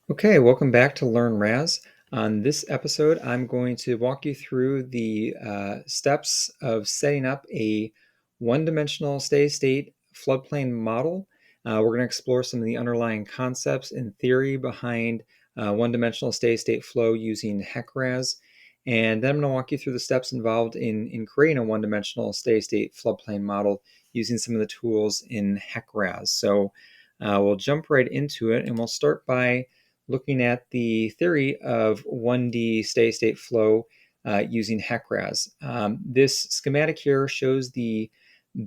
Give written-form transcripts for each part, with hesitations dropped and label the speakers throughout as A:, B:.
A: Okay, welcome back to Learn RAS. On this episode, I'm going to walk you through the steps of setting up a one-dimensional steady-state floodplain model. We're going to explore some of the underlying concepts and theory behind one-dimensional steady-state flow using HEC-RAS. And then I'm going to walk you through the steps involved in creating a one-dimensional steady-state floodplain model using some of the tools in HEC-RAS. So we'll jump right into it, and we'll start by looking at the theory of 1D steady-state flow using HEC-RAS. This schematic here shows the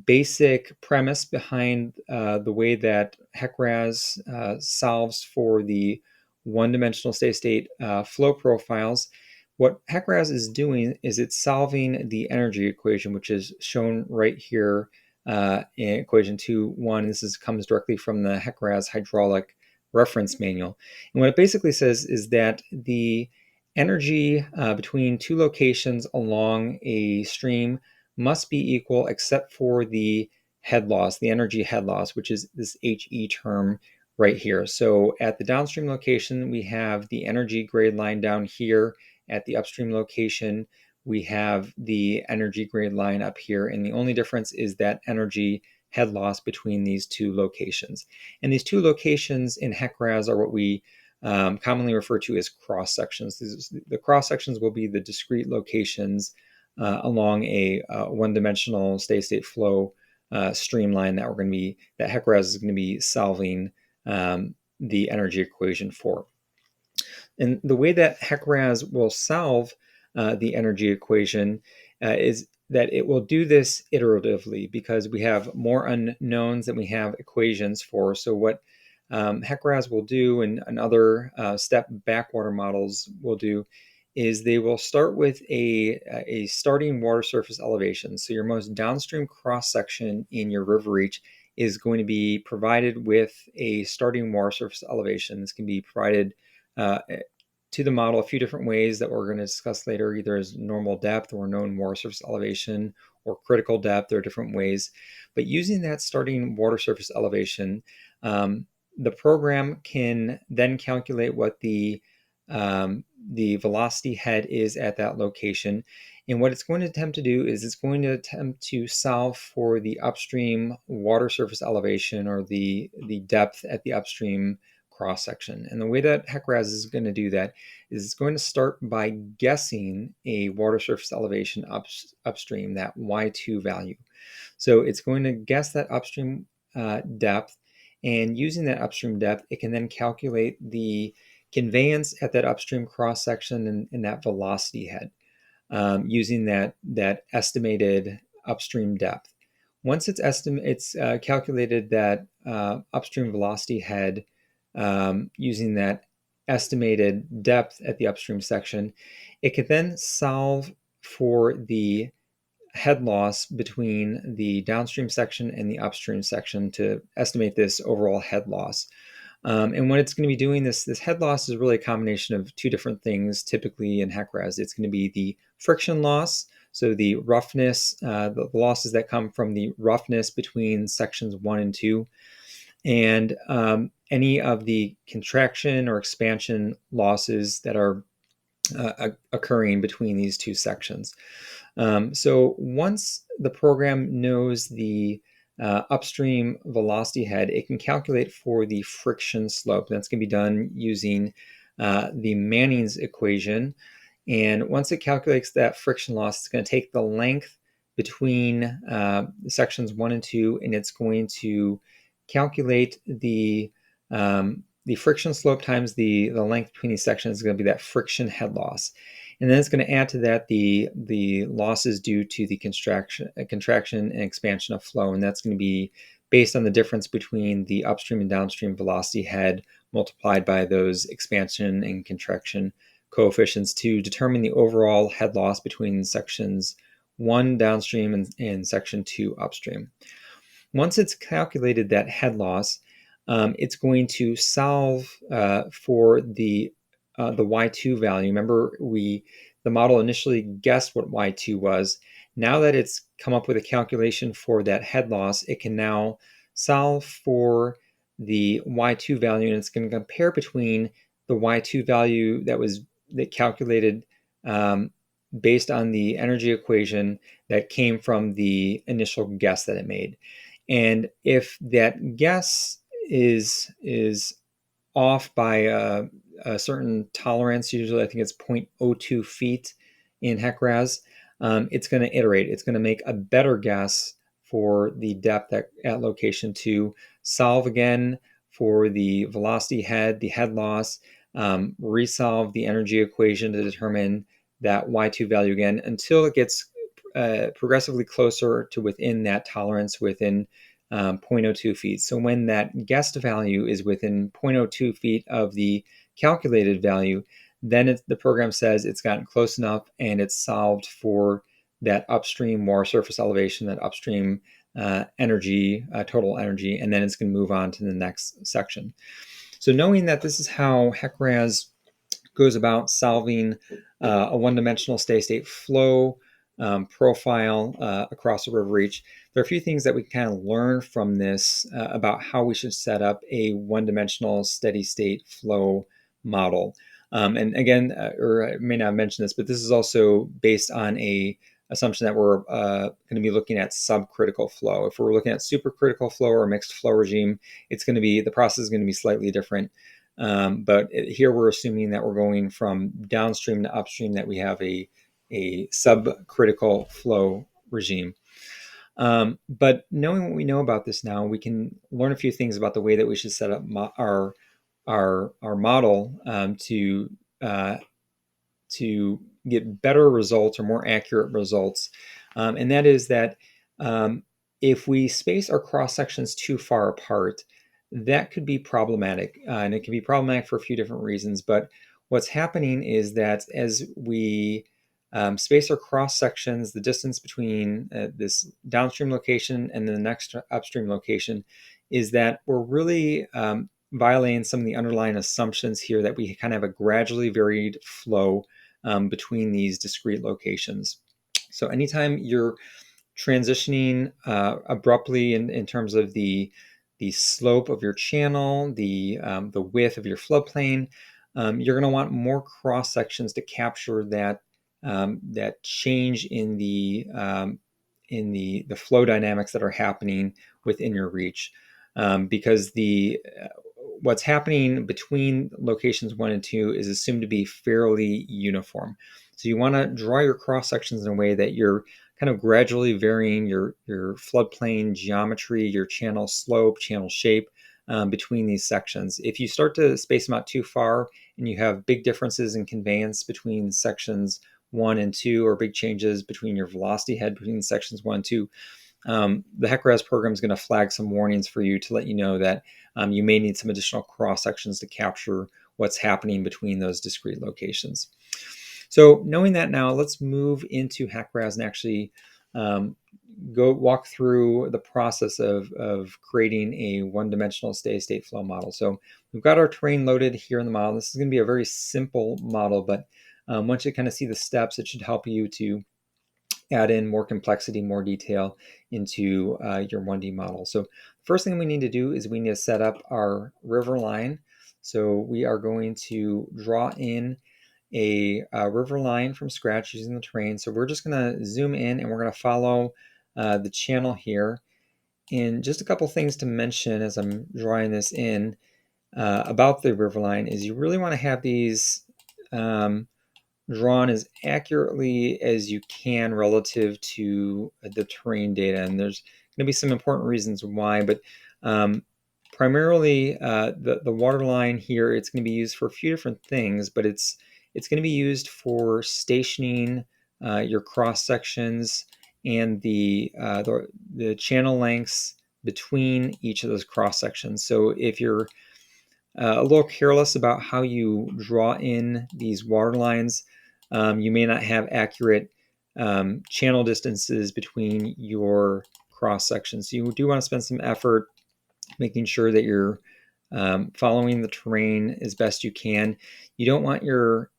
A: basic premise behind the way that HEC-RAS solves for the one-dimensional steady-state flow profiles. What HEC-RAS is doing is it's solving the energy equation, which is shown right here in equation 2.1. This comes directly from the HEC-RAS hydraulic reference manual. And what it basically says is that the energy between two locations along a stream must be equal except for the head loss, the energy head loss, which is this HE term right here. So at the downstream location, we have the energy grade line down here. At the upstream location, we have the energy grade line up here. And the only difference is that energy head loss between these two locations. And these two locations in HEC-RAS are what we commonly refer to as cross sections. The cross sections will be the discrete locations along a one-dimensional steady-state flow streamline that HEC-RAS is going to be solving the energy equation for. And the way that HEC-RAS will solve the energy equation is that it will do this iteratively because we have more unknowns than we have equations for. So what HEC-RAS will do and other step backwater models will do is they will start with a starting water surface elevation. So your most downstream cross section in your river reach is going to be provided with a starting water surface elevation. This can be provided to the model a few different ways that we're going to discuss later, either as normal depth or known water surface elevation or critical depth. There are different ways. But using that starting water surface elevation, the program can then calculate what the velocity head is at that location. And what it's going to attempt to do is it's going to attempt to solve for the upstream water surface elevation or the depth at the upstream cross section. And the way that HEC-RAS is going to do that is it's going to start by guessing a water surface elevation upstream, that Y2 value. So it's going to guess that upstream depth, and using that upstream depth, it can then calculate the conveyance at that upstream cross section and that velocity head using that estimated upstream depth. Once it's calculated that upstream velocity head using that estimated depth at the upstream section, it could then solve for the head loss between the downstream section and the upstream section to estimate this overall head loss. And when it's going to be doing this head loss is really a combination of two different things. Typically in HEC-RAS, it's going to be the friction loss, so the roughness, the losses that come from the roughness between sections 1 and 2, and any of the contraction or expansion losses that are occurring between these two sections. So once the program knows the upstream velocity head, it can calculate for the friction slope. That's going to be done using the Manning's equation. And once it calculates that friction loss, it's going to take the length between sections 1 and 2, and it's going to calculate the friction slope times the length between these sections is going to be that friction head loss. And then it's going to add to that the losses due to the contraction and expansion of flow. And that's going to be based on the difference between the upstream and downstream velocity head multiplied by those expansion and contraction coefficients to determine the overall head loss between sections 1 downstream and section 2 upstream. Once it's calculated that head loss, it's going to solve for the Y2 value. Remember, the model initially guessed what Y2 was. Now that it's come up with a calculation for that head loss, it can now solve for the Y2 value, and it's going to compare between the Y2 value that calculated based on the energy equation that came from the initial guess that it made. And if that guess is off by a certain tolerance, usually I think it's 0.02 feet in HEC-RAS, it's going to iterate. It's going to make a better guess for the depth at location 2, solve again for the velocity head, the head loss, resolve the energy equation to determine that Y2 value again until it gets progressively closer to within that tolerance within 0.02 feet. So when that guessed value is within 0.02 feet of the calculated value, then the program says it's gotten close enough and it's solved for that upstream water surface elevation, that upstream energy, total energy, and then it's going to move on to the next section. So knowing that this is how HEC-RAS goes about solving a one-dimensional steady state flow profile across a river reach, there are a few things that we can kind of learn from this about how we should set up a one-dimensional steady state flow model. And again, or I may not have mentioned this, but this is also based on a assumption that we're going to be looking at subcritical flow. If we're looking at supercritical flow or mixed flow regime, it's going to be, the process is going to be slightly different. But here we're assuming that we're going from downstream to upstream, that we have a subcritical flow regime. But knowing what we know about this now, we can learn a few things about the way that we should set up our model to get better results or more accurate results. And that is that if we space our cross sections too far apart, that could be problematic. And it can be problematic for a few different reasons. But what's happening is that as we space our cross sections, the distance between this downstream location and the next upstream location, is that we're really violating some of the underlying assumptions here that we kind of have a gradually varied flow between these discrete locations. So anytime you're transitioning abruptly in terms of the slope of your channel, the width of your floodplain, you're going to want more cross sections to capture that change in the flow dynamics that are happening within your reach, because what's happening between locations 1 and 2 is assumed to be fairly uniform. So you want to draw your cross sections in a way that you're kind of gradually varying your floodplain geometry, your channel slope, channel shape between these sections. If you start to space them out too far and you have big differences in conveyance between sections 1 and 2, or big changes between your velocity head between sections 1 and 2, the HEC-RAS program is going to flag some warnings for you to let you know that you may need some additional cross sections to capture what's happening between those discrete locations. So knowing that now, let's move into HEC-RAS and actually go walk through the process of creating a one-dimensional steady state flow model. So we've got our terrain loaded here in the model. This is going to be a very simple model, but once you kind of see the steps, it should help you to add in more complexity, more detail into your 1D model. So the first thing we need to do is we need to set up our river line. So we are going to draw in a river line from scratch using the terrain. So we're just going to zoom in and we're going to follow the channel here. And just a couple things to mention as I'm drawing this in about the river line is you really want to have these drawn as accurately as you can relative to the terrain data. And there's going to be some important reasons why, but primarily the water line here, it's going to be used for a few different things, but it's going to be used for stationing your cross sections and the channel lengths between each of those cross sections. So if you're a little careless about how you draw in these water lines, you may not have accurate channel distances between your cross sections. So you do want to spend some effort making sure that you're following the terrain as best you can. You don't want your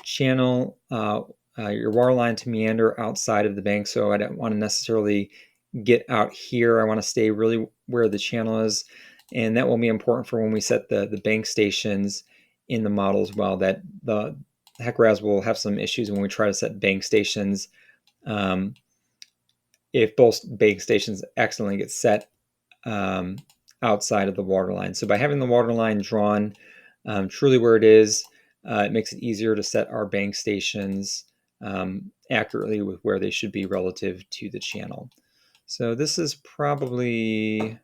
A: channel, your water line to meander outside of the bank. So I don't want to necessarily get out here. I want to stay really where the channel is. And that will be important for when we set the bank stations in the model as well, that the HEC-RAS will have some issues when we try to set bank stations. If both bank stations accidentally get set outside of the waterline. So by having the waterline drawn truly where it is, it makes it easier to set our bank stations accurately with where they should be relative to the channel. So this is probably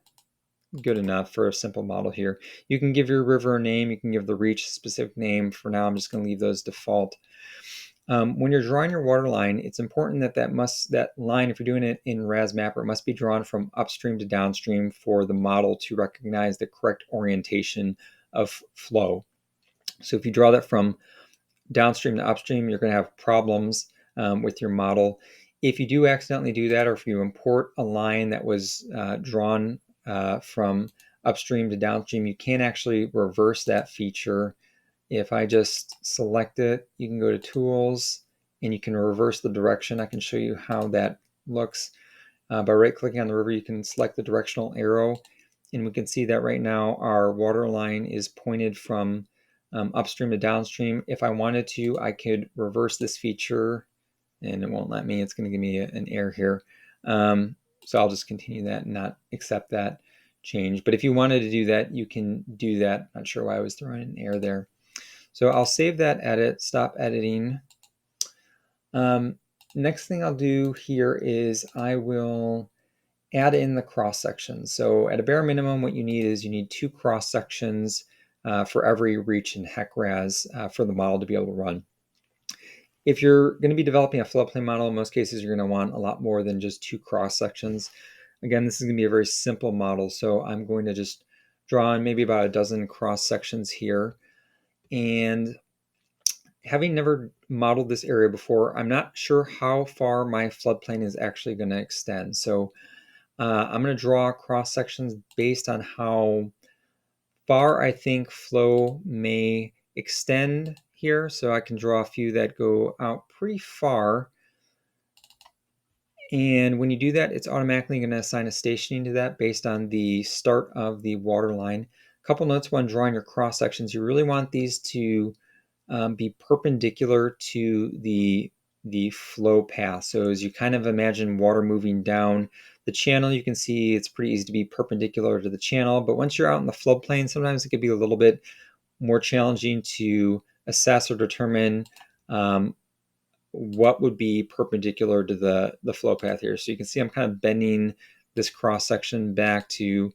A: good enough for a simple model here. You can give your river a name, you can give the reach a specific name. For now, I'm just going to leave those default. When you're drawing your water line, it's important that that line, if you're doing it in RAS Mapper, must be drawn from upstream to downstream for the model to recognize the correct orientation of flow. So if you draw that from downstream to upstream, you're going to have problems with your model. If you do accidentally do that, or if you import a line that was drawn from upstream to downstream, you can actually reverse that feature. If I just select it, you can go to Tools and you can reverse the direction. I can show you how that looks. By right-clicking on the river, you can select the directional arrow, and we can see that right now our water line is pointed from upstream to downstream. If I wanted to, I could reverse this feature, and it won't let me. It's going to give me an error here. So I'll just continue that and not accept that change. But if you wanted to do that, you can do that. Not sure why I was throwing an error there. So I'll save that edit, stop editing. Next thing I'll do here is I will add in the cross sections. So at a bare minimum, what you need is you need 2 cross sections for every reach in HEC-RAS for the model to be able to run. If you're going to be developing a floodplain model, in most cases you're going to want a lot more than just 2 cross sections. Again, this is going to be a very simple model, so I'm going to just draw in maybe about a dozen cross sections here. And having never modeled this area before, I'm not sure how far my floodplain is actually going to extend. So I'm going to draw cross sections based on how far I think flow may extend here. So I can draw a few that go out pretty far. And when you do that, it's automatically going to assign a stationing to that based on the start of the water line. A couple notes when drawing your cross sections, you really want these to be perpendicular to the flow path. So as you kind of imagine water moving down the channel, you can see it's pretty easy to be perpendicular to the channel. But once you're out in the floodplain, sometimes it could be a little bit more challenging to assess or determine what would be perpendicular to the flow path here. So you can see I'm kind of bending this cross section back to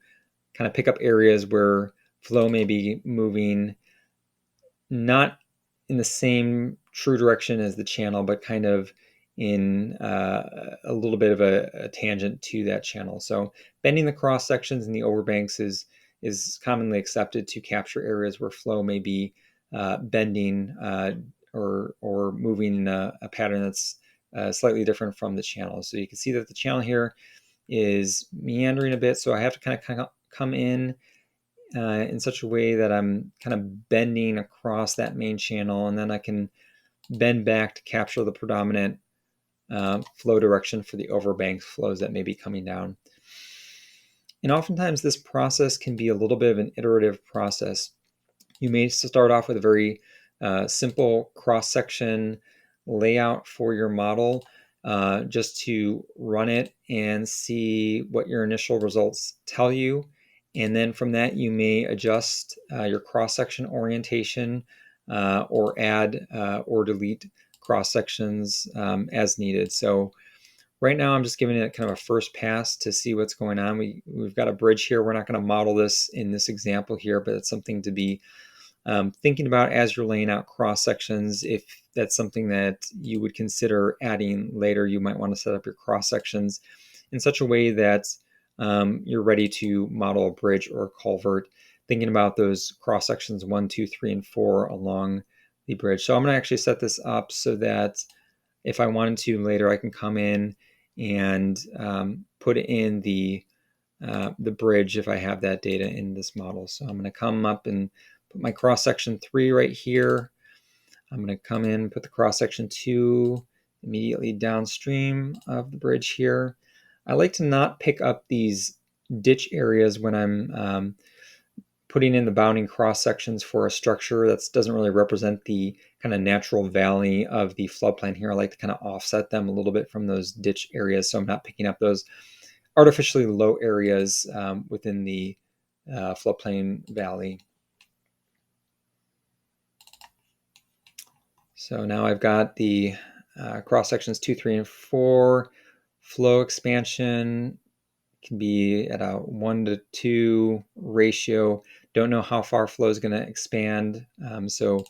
A: kind of pick up areas where flow may be moving not in the same true direction as the channel, but kind of in a little bit of a tangent to that channel. So bending the cross sections in the overbanks is commonly accepted to capture areas where flow may be bending or moving in a pattern that's slightly different from the channel. So you can see that the channel here is meandering a bit, so I have to kind of come in such a way that I'm kind of bending across that main channel, and then I can bend back to capture the predominant flow direction for the overbank flows that may be coming down. And oftentimes this process can be a little bit of an iterative process. You may start off with a very simple cross-section layout for your model just to run it and see what your initial results tell you. And then from that, you may adjust your cross-section orientation or add or delete cross-sections as needed. So right now, I'm just giving it kind of a first pass to see what's going on. We've got a bridge here. We're not going to model this in this example here, but it's something to be thinking about as you're laying out cross sections. If that's something that you would consider adding later, you might want to set up your cross sections in such a way that you're ready to model a bridge or a culvert, thinking about those cross sections 1, 2, 3, and 4 along the bridge. So I'm going to actually set this up so that if I wanted to later, I can come in and put in the bridge if I have that data in this model. So I'm going to come up and put my cross section 3 right here. I'm going to come in, put the cross section 2 immediately downstream of the bridge here. I like to not pick up these ditch areas when I'm putting in the bounding cross sections for a structure that doesn't really represent the kind of natural valley of the floodplain here. I like to kind of offset them a little bit from those ditch areas, so I'm not picking up those artificially low areas within the floodplain valley. So now I've got the cross sections 2, 3, and 4. Flow expansion can be at a 1:2 ratio. Don't know how far flow is going to expand, so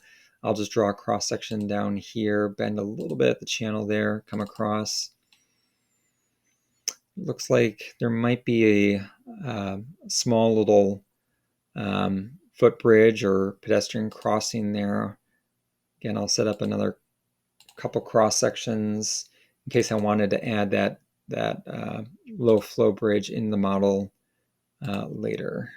A: I'll just draw a cross section down here, bend a little bit at the channel there, come across. Looks like there might be a small little footbridge or pedestrian crossing there. Again, I'll set up another couple cross sections in case I wanted to add that low flow bridge in the model later.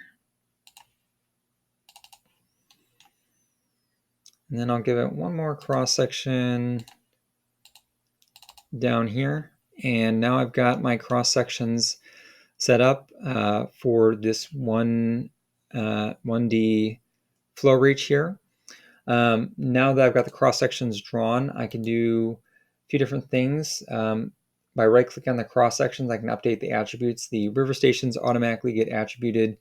A: And then I'll give it one more cross section down here. And now I've got my cross sections set up for this 1D flow reach here. Now that I've got the cross sections drawn, I can do a few different things. By right-clicking on the cross sections, I can update the attributes. The river stations automatically get attributed.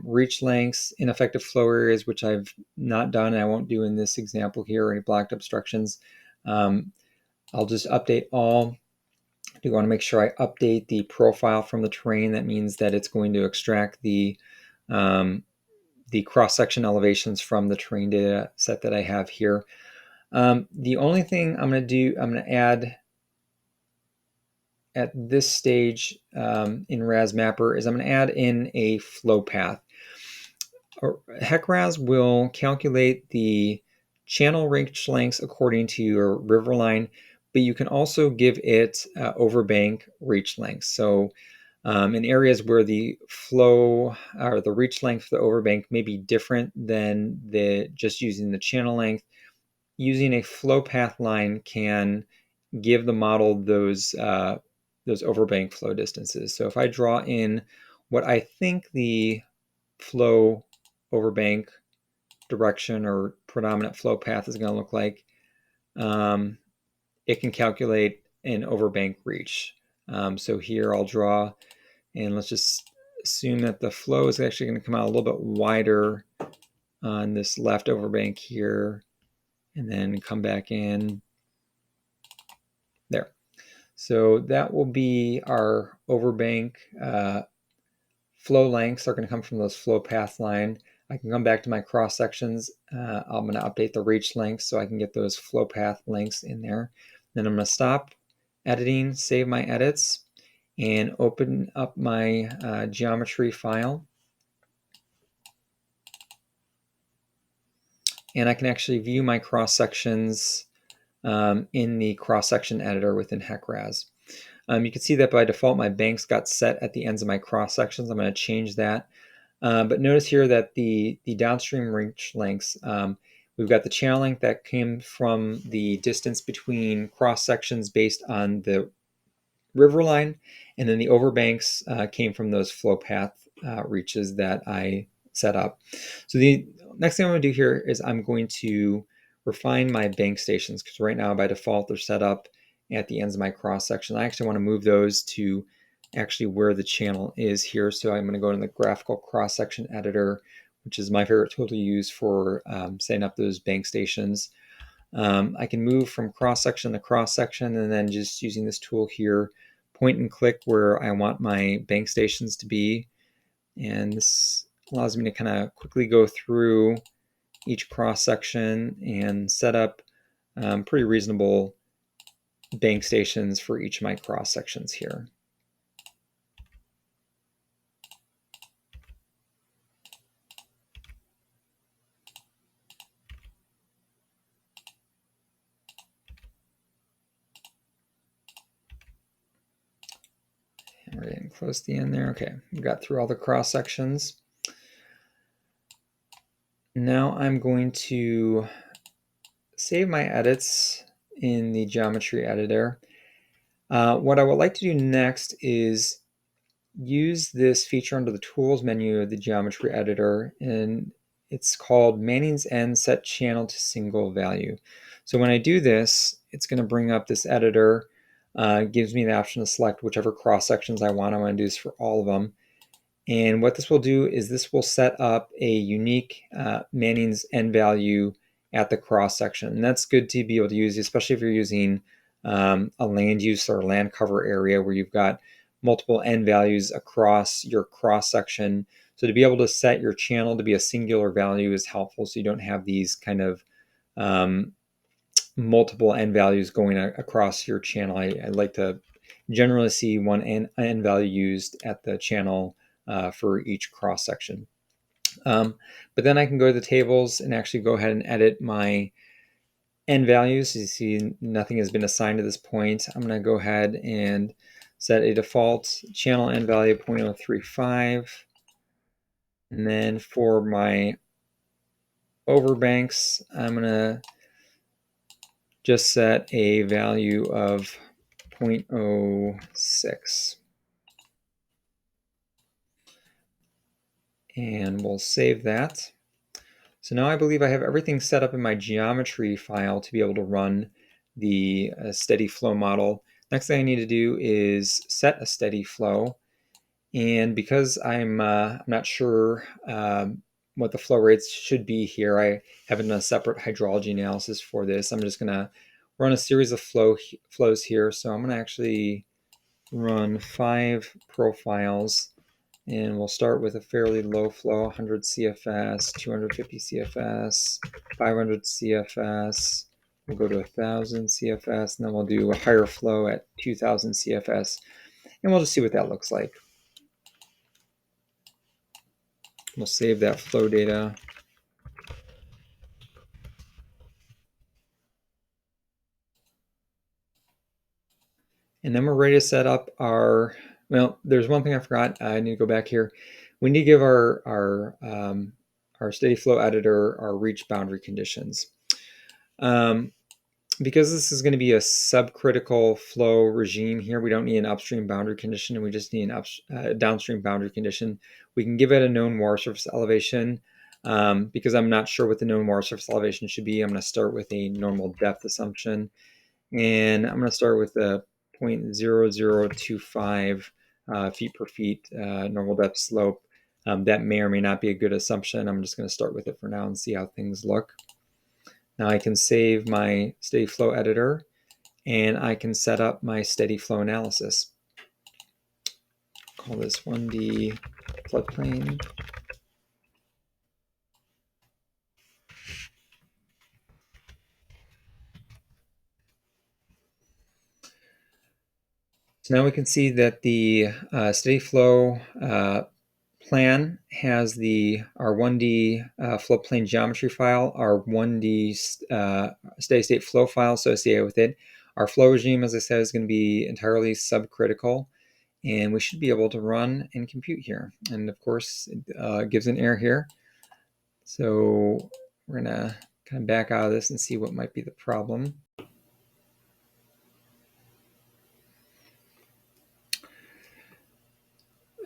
A: Reach lengths, ineffective flow areas, which I've not done, and I won't do in this example here, any blocked obstructions. I'll just update all. I do want to make sure I update the profile from the terrain. That means that it's going to extract the cross-section elevations from the terrain data set that I have here. The only thing I'm going to add at this stage in RAS Mapper is I'm going to add in a flow path. HEC-RAS will calculate the channel reach lengths according to your river line, but you can also give it overbank reach lengths. So in areas where the flow or the reach length for the overbank may be different than just using the channel length, using a flow path line can give the model those overbank flow distances. So if I draw in what I think the flow overbank direction or predominant flow path is going to look like, it can calculate an overbank reach. So here I'll draw, and let's just assume that the flow is actually going to come out a little bit wider on this left overbank here, and then come back in there. So that will be our overbank flow lengths are going to come from those flow path line. I can come back to my cross sections. I'm going to update the reach lengths so I can get those flow path lengths in there. Then I'm going to stop editing, save my edits, and open up my geometry file. And I can actually view my cross sections in the cross section editor within HEC-RAS. You can see that by default my banks got set at the ends of my cross sections. I'm going to change that. But notice here that the downstream reach lengths, we've got the channel length that came from the distance between cross sections based on the river line, and then the overbanks came from those flow path reaches that I set up. So the next thing I'm going to do here is I'm going to refine my bank stations, because right now by default they're set up at the ends of my cross section. I actually want to move those to actually where the channel is here. So I'm going to go to the graphical cross section editor, which is my favorite tool to use for setting up those bank stations. I can move from cross section to cross section, and then just using this tool here, point and click where I want my bank stations to be. And this allows me to kind of quickly go through each cross section and set up pretty reasonable bank stations for each of my cross sections here. And we're getting close to the end there. Okay, we got through all the cross sections. Now I'm going to save my edits in the geometry editor. What I would like to do next is use this feature under the Tools menu of the Geometry Editor, and it's called Manning's End Set Channel to Single Value. So when I do this, it's going to bring up this editor, gives me the option to select whichever cross sections I want. I'm going to do this for all of them. And what this will do is this will set up a unique Manning's end value at the cross section. And that's good to be able to use, especially if you're using a land use or land cover area where you've got multiple end values across your cross section. So to be able to set your channel to be a singular value is helpful, so you don't have these kind of multiple end values going across your channel. I like to generally see one end value used at the channel for each cross section. But then I can go to the tables and actually go ahead and edit my end values. You see nothing has been assigned to this point. I'm going to go ahead and set a default channel end value of 0.035. And then for my overbanks, I'm going to just set a value of 0.06. And we'll save that. So now I believe I have everything set up in my geometry file to be able to run the steady flow model. Next thing I need to do is set a steady flow. And because I'm not sure what the flow rates should be here, I haven't done a separate hydrology analysis for this. I'm just going to run a series of flows here. So I'm going to actually run 5 profiles. And we'll start with a fairly low flow, 100 CFS, 250 CFS, 500 CFS. We'll go to 1,000 CFS, and then we'll do a higher flow at 2,000 CFS. And we'll just see what that looks like. We'll save that flow data. And then we're ready to set up our, well, there's one thing I forgot. I need to go back here. We need to give our steady flow editor our reach boundary conditions. Because this is going to be a subcritical flow regime here, we don't need an upstream boundary condition, and we just need an downstream boundary condition. We can give it a known water surface elevation. Because I'm not sure what the known water surface elevation should be, I'm going to start with a normal depth assumption. And I'm going to start with a 0.0025 feet per feet normal depth slope. That may or may not be a good assumption. I'm just going to start with it for now and see how things look. Now I can save my steady flow editor, and I can set up my steady flow analysis. Call this 1D floodplain. So now we can see that the steady flow plan has our 1D floodplain geometry file, our 1D steady state flow file associated with it. Our flow regime, as I said, is going to be entirely subcritical, and we should be able to run and compute here. And of course, it gives an error here. So we're going to kind of back out of this and see what might be the problem.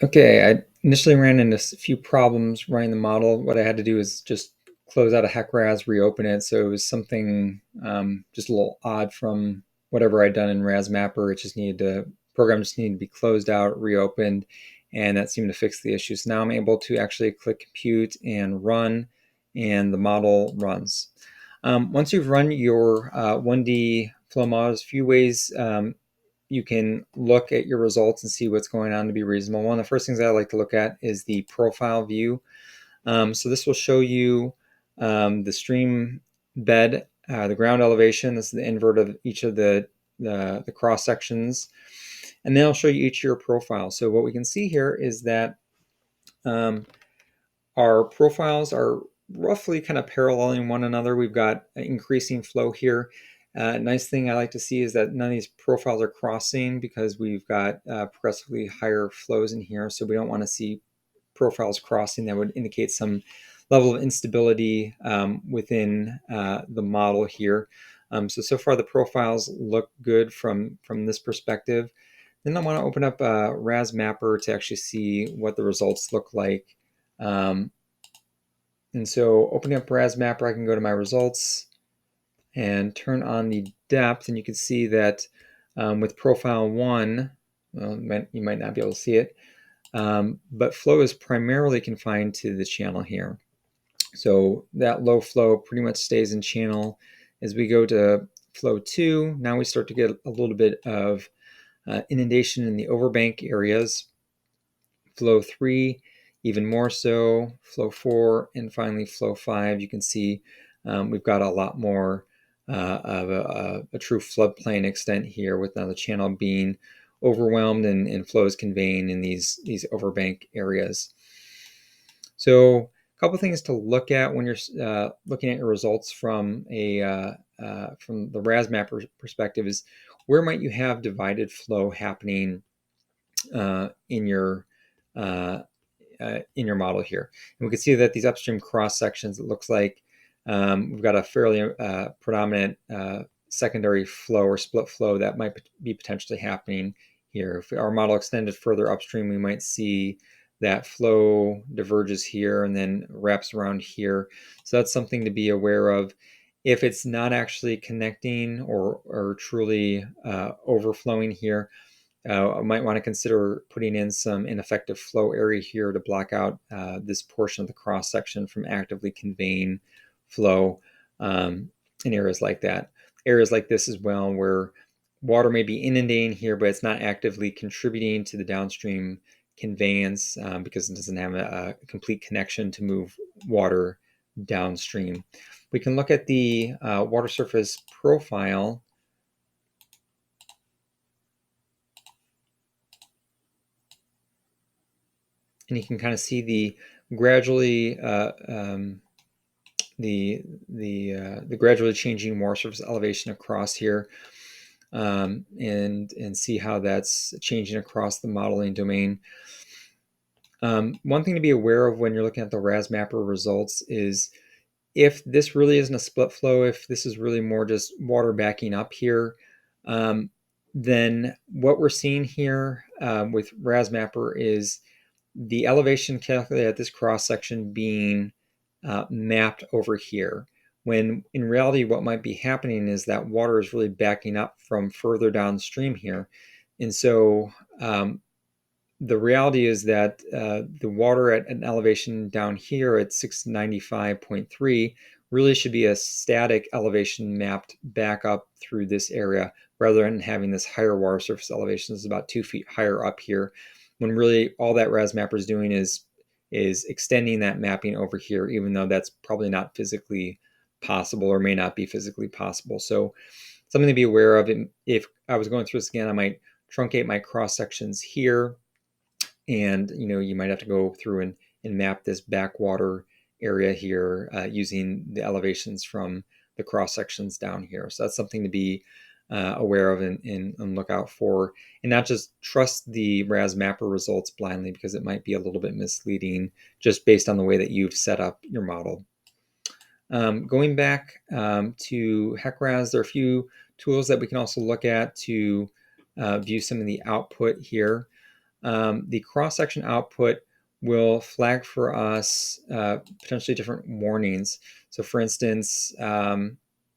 A: Okay, I initially ran into a few problems running the model. What I had to do is just close out a HEC-RAS, reopen it. So it was something just a little odd from whatever I'd done in RAS Mapper. Program just needed to be closed out, reopened, and that seemed to fix the issue. So now I'm able to actually click compute and run, and the model runs. Once you've run your 1D flow models, a few ways you can look at your results and see what's going on to be reasonable. One of the first things I like to look at is the profile view. So this will show you the stream bed, the ground elevation. This is the invert of each of the cross sections. And then I'll show you each of your profiles. So what we can see here is that our profiles are roughly kind of paralleling one another. We've got increasing flow here. Nice thing I like to see is that none of these profiles are crossing because we've got progressively higher flows in here. So we don't want to see profiles crossing. That would indicate some level of instability within the model here. So far the profiles look good from this perspective. Then I want to open up RAS Mapper to actually see what the results look like. And so opening up RAS Mapper, I can go to my results and turn on the depth, and you can see that with profile 1, well, you might not be able to see it, but flow is primarily confined to the channel here. So that low flow pretty much stays in channel. As we go to flow 2, now we start to get a little bit of inundation in the overbank areas. Flow 3, even more so. Flow 4, and finally flow 5, you can see we've got a lot more of a true floodplain extent here, with now the channel being overwhelmed and flows conveying in these overbank areas. So a couple things to look at when you're looking at your results from from the RAS Mapper perspective is where might you have divided flow happening in your model here. And we can see that these upstream cross sections, it looks like we've got a fairly predominant secondary flow or split flow that might be potentially happening here. If our model extended further upstream, we might see that flow diverges here and then wraps around here. So that's something to be aware of. If it's not actually connecting or truly overflowing here, I might want to consider putting in some ineffective flow area here to block out this portion of the cross section from actively conveying flow in areas like that. Areas like this as well, where water may be inundating here, but it's not actively contributing to the downstream conveyance because it doesn't have a complete connection to move water downstream. We can look at the water surface profile. And you can kind of see the gradually the gradually changing water surface elevation across here, and see how that's changing across the modeling domain. One thing to be aware of when you're looking at the RAS Mapper results is if this really isn't a split flow, if this is really more just water backing up here, then what we're seeing here with RAS Mapper is the elevation calculated at this cross section being mapped over here, when in reality what might be happening is that water is really backing up from further downstream here. And so the reality is that the water at an elevation down here at 695.3 really should be a static elevation mapped back up through this area, rather than having this higher water surface elevation. This is about 2 feet higher up here, when really all that RAS Mapper is doing is extending that mapping over here, even though that's probably not physically possible or may not be physically possible. So something to be aware of. And if I was going through this again, I might truncate my cross sections here, and you might have to go through and map this backwater area here using the elevations from the cross sections down here. So that's something to be aware of and look out for, and not just trust the RAS Mapper results blindly, because it might be a little bit misleading just based on the way that you've set up your model. Going back to HEC-RAS, there are a few tools that we can also look at to view some of the output here. The cross-section output will flag for us potentially different warnings. So for instance,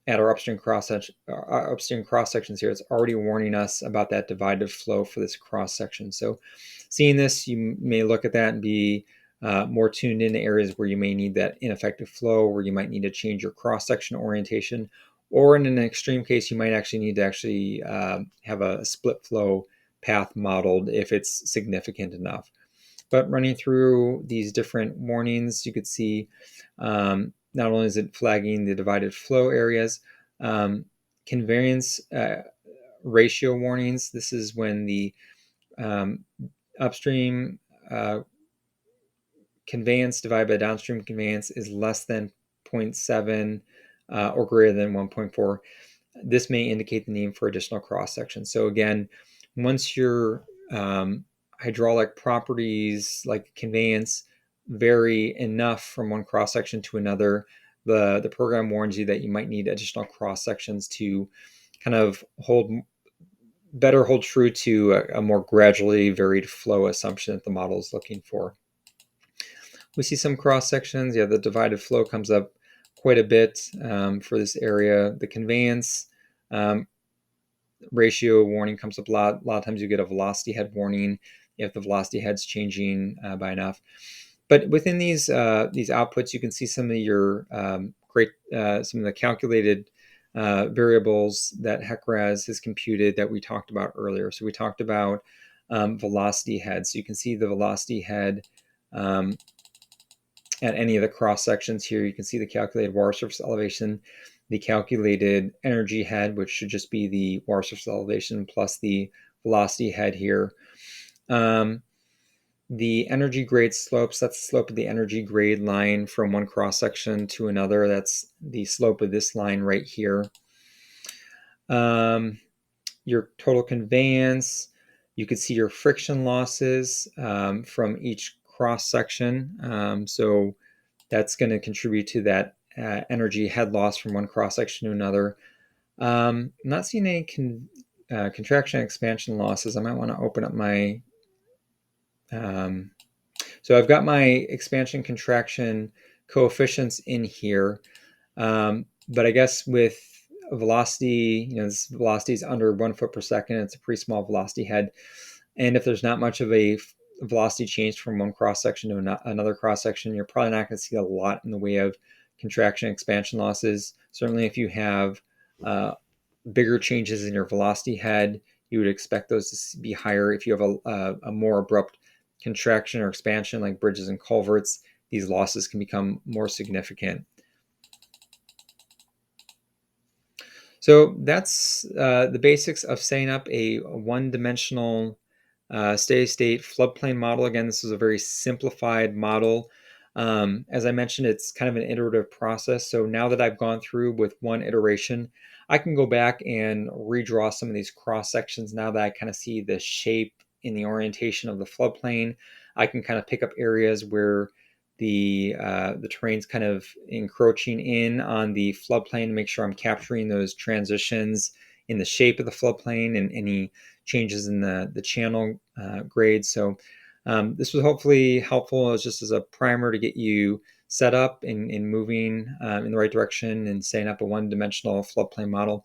A: at our upstream cross sections here, it's already warning us about that divided flow for this cross section. So seeing this, you may look at that and be more tuned into areas where you may need that ineffective flow, where you might need to change your cross section orientation, or in an extreme case, you might actually need to have a split flow path modeled if it's significant enough. But running through these different warnings, you could see not only is it flagging the divided flow areas, conveyance ratio warnings. This is when the upstream conveyance divided by downstream conveyance is less than 0.7 or greater than 1.4. This may indicate the need for additional cross section. So again, once your hydraulic properties like conveyance vary enough from one cross section to another, the program warns you that you might need additional cross sections to kind of hold better hold true to a more gradually varied flow assumption that the model is looking for. We see some cross sections. Yeah, the divided flow comes up quite a bit for this area. The conveyance ratio warning comes up a lot. A lot of times you get a velocity head warning if the velocity head's changing by enough. But within these outputs, you can see some of your some of the calculated variables that HEC-RAS has computed that we talked about earlier. So we talked about velocity head. So you can see the velocity head at any of the cross sections here. You can see the calculated water surface elevation, the calculated energy head, which should just be the water surface elevation plus the velocity head here. The energy grade slopes, that's the slope of the energy grade line from one cross section to another. That's the slope of this line right here. Your total conveyance, you can see your friction losses from each cross section. So that's going to contribute to that energy head loss from one cross section to another. I'm not seeing any contraction expansion losses. I might want to open up my so I've got my expansion contraction coefficients in here, but I guess with velocity, this velocity is under 1 foot per second. It's a pretty small velocity head, and if there's not much of a velocity change from one cross section to another cross section, you're probably not going to see a lot in the way of contraction expansion losses. Certainly, if you have bigger changes in your velocity head, you would expect those to be higher. If you have a more abrupt contraction or expansion like bridges and culverts, these losses can become more significant. So that's the basics of setting up a one-dimensional steady state floodplain model. Again, this is a very simplified model. As I mentioned, it's kind of an iterative process. So now that I've gone through with one iteration, I can go back and redraw some of these cross sections. Now that I kind of see the shape in the orientation of the floodplain, I can kind of pick up areas where the terrain's kind of encroaching in on the floodplain to make sure I'm capturing those transitions in the shape of the floodplain and any changes in the channel grade. So this was hopefully helpful just as a primer to get you set up and moving in the right direction and setting up a one-dimensional floodplain model.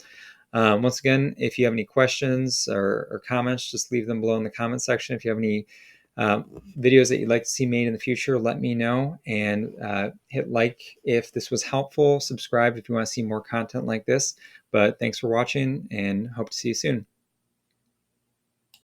A: Once again, if you have any questions or comments, just leave them below in the comment section. If you have any videos that you'd like to see made in the future, let me know, and hit like if this was helpful. Subscribe if you want to see more content like this. But thanks for watching, and hope to see you soon.